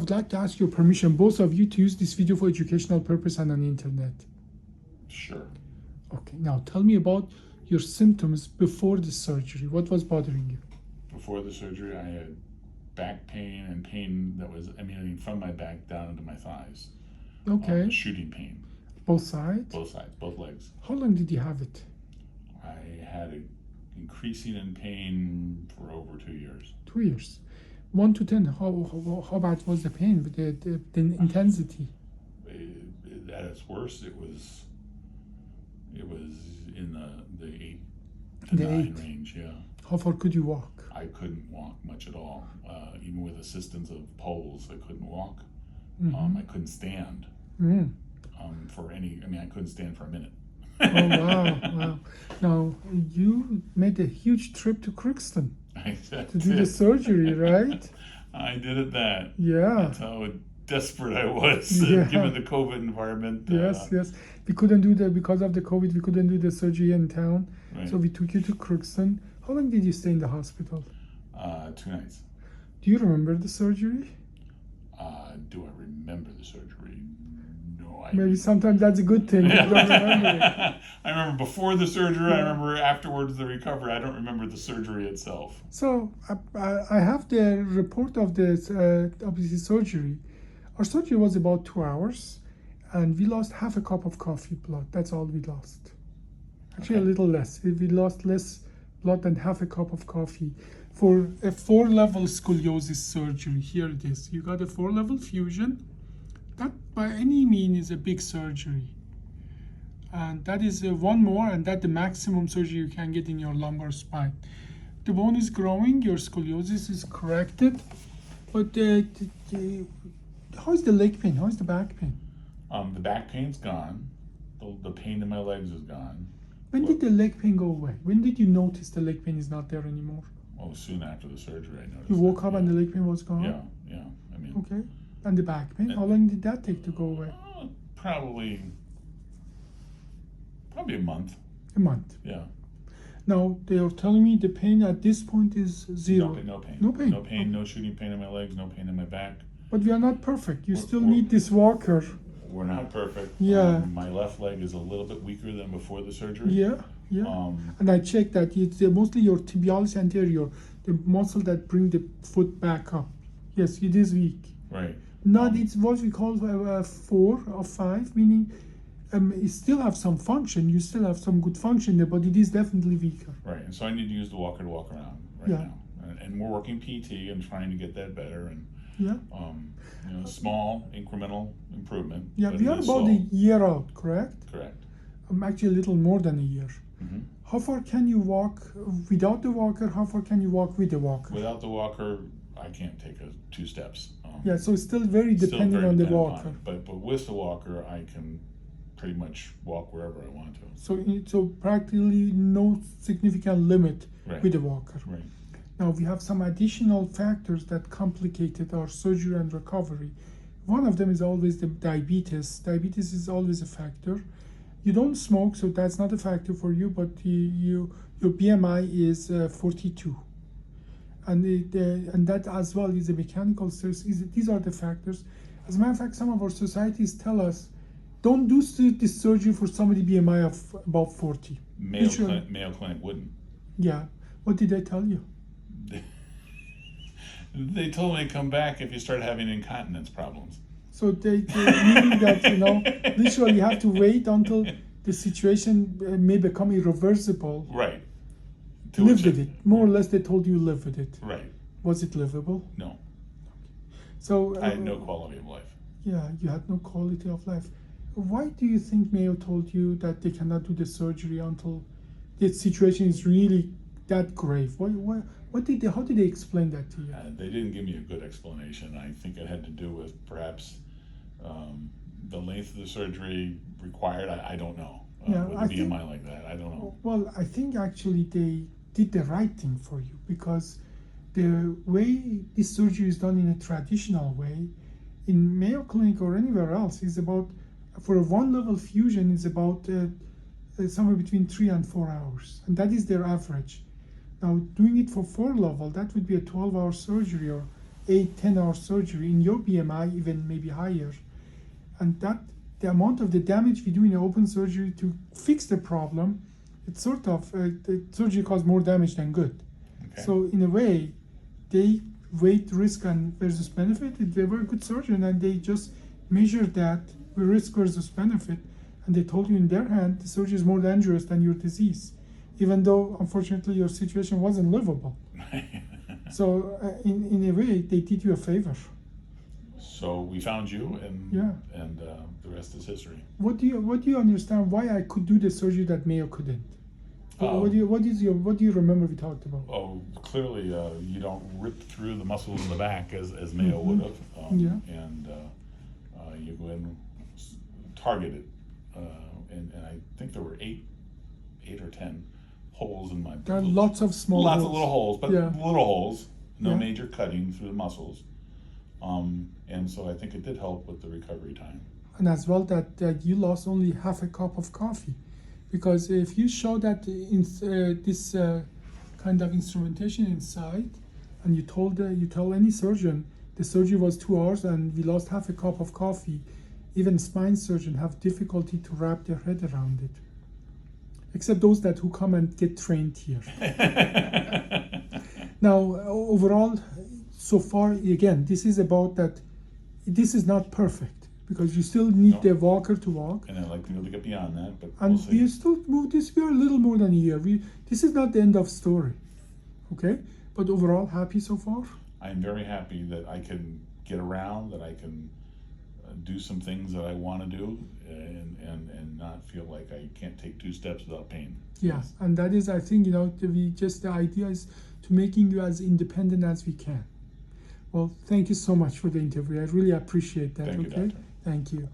I would like to ask your permission, both of you, to use this video for educational purpose and on the internet. Sure. Okay, now tell me about your symptoms before the surgery. What was bothering you? Before the surgery, I had back pain and pain that was emanating from my back down into my thighs. Okay. Shooting pain. Both sides? Both sides, both legs. How long did you have it? I had it increasing in pain for over 2 years. 2 years. 1 to 10, how bad was the pain, the intensity? At its worst, it was in the 8 to 9 range, yeah. How far could you walk? I couldn't walk much at all. Even with assistance of poles, I couldn't walk. I couldn't stand I couldn't stand for a minute. Oh, wow. Now, you made a huge trip to Crookston to do the surgery, right? I did it that. Yeah. That's how desperate I was, given the COVID environment. Yes. We couldn't do that because of the COVID. We couldn't do the surgery in town. Right. So we took you to Crookston. How long did you stay in the hospital? 2 nights. Do you remember the surgery? Do I remember the surgery? No. Maybe sometimes that's a good thing. You don't remember it. I remember before the surgery. I remember afterwards the recovery. I don't remember the surgery itself. So I have the report of this obviously surgery. Our surgery was about 2 hours, and we lost half a cup of coffee blood. That's all we lost. Actually, a little less. We lost less blood than half a cup of coffee. For a 4-level scoliosis surgery, here it is. You got a 4-level fusion. That by any means is a big surgery. And that is one more, and that's the maximum surgery you can get in your lumbar spine. The bone is growing, your scoliosis is corrected. But how is the leg pain? How is the back pain? The back pain's gone. The pain in my legs is gone. When did the leg pain go away? When did you notice the leg pain is not there anymore? Oh, soon after the surgery, I noticed. You woke up and the leg pain was gone? Yeah. Okay. And the back pain? How long did that take to go away? Probably a month. A month. Yeah. Now, they are telling me the pain at this point is zero. No pain. No pain. No pain, no shooting pain in my legs, no pain in my back. But we are not perfect. You still need this walker. We're not perfect. Yeah. My left leg is a little bit weaker than before the surgery. Yeah. And I checked that it's mostly your tibialis anterior, the muscle that bring the foot back up. Yes, it is weak. Right. Not it's what we call 4 or 5, meaning it still have some function. You still have some good function there, but it is definitely weaker. Right. And so I need to use the walker to walk around now. And we're working PT and trying to get that better. And small incremental improvement. Yeah, we are about a year out, correct? Correct. Actually, a little more than a year. Mm-hmm. How far can you walk without the walker? How far can you walk with the walker? Without the walker, I can't take 2 steps. So it's still very dependent on the walker. But with the walker, I can pretty much walk wherever I want to. So practically no significant limit with the walker. Right. Now we have some additional factors that complicated our surgery and recovery. One of them is always the diabetes. Diabetes is always a factor. You don't smoke, so that's not a factor for you, but your BMI is 42. And that as well is a mechanical stress. These are the factors. As a matter of fact, some of our societies tell us, don't do this surgery for somebody BMI of about 40. Mayo Clinic wouldn't. Yeah. What did they tell you? They told me to come back if you start having incontinence problems. So they mean that, literally you have to wait until the situation may become irreversible. Right. Live with it. More or less they told you live with it. Right. Was it livable? No. So I had no quality of life. Yeah, you had no quality of life. Why do you think Mayo told you that they cannot do the surgery until the situation is really that grave? How did they explain that to you? They didn't give me a good explanation. I think it had to do with perhaps the length of the surgery required. I don't know. With a BMI like that, I don't know. Well, I think actually they did the right thing for you, because the way this surgery is done in a traditional way, in Mayo Clinic or anywhere else, is about, for a 1-level fusion, is about somewhere between 3 and 4 hours, and that is their average. Now, doing it for 4-level, that would be a 12-hour surgery or 8-10 hour surgery in your BMI, even maybe higher, and that the amount of the damage we do in open surgery to fix the problem, it's sort of the surgery caused more damage than good. Okay. So in a way, they weighed risk and versus benefit. They were a good surgeon, and they just measured that risk versus benefit, and they told you in their hand the surgery is more dangerous than your disease, even though unfortunately your situation wasn't livable. So in a way, they did you a favor. So we found you, and the rest is history. What do you understand why I could do the surgery that Mayo couldn't? What do you remember we talked about? Oh, clearly you don't rip through the muscles in the back as Mayo would have, and you go in and target it, and I think there were eight or 10 holes in my. There are lots of small holes. Lots of little holes, but little holes. No major cutting through the muscles, and so I think it did help with the recovery time. And as well that you lost only half a cup of coffee, because if you show that in this kind of instrumentation inside, and you tell any surgeon the surgery was 2 hours and we lost half a cup of coffee, even spine surgeons have difficulty to wrap their head around it, except those who come and get trained here. Now, overall, so far, again, this is about that. This is not perfect because you still need the walker to walk. And I'd like people to get beyond that, but and we'll see. we still move this. We are a little more than a year. This is not the end of story, okay? But overall, happy so far. I'm very happy that I can get around, that I can do some things that I want to do, and not feel like I can't take 2 steps without pain. Yeah, and that is, I think, the idea is to making you as independent as we can. Well, thank you so much for the interview. I really appreciate that. Thank you, okay? Doctor. Thank you.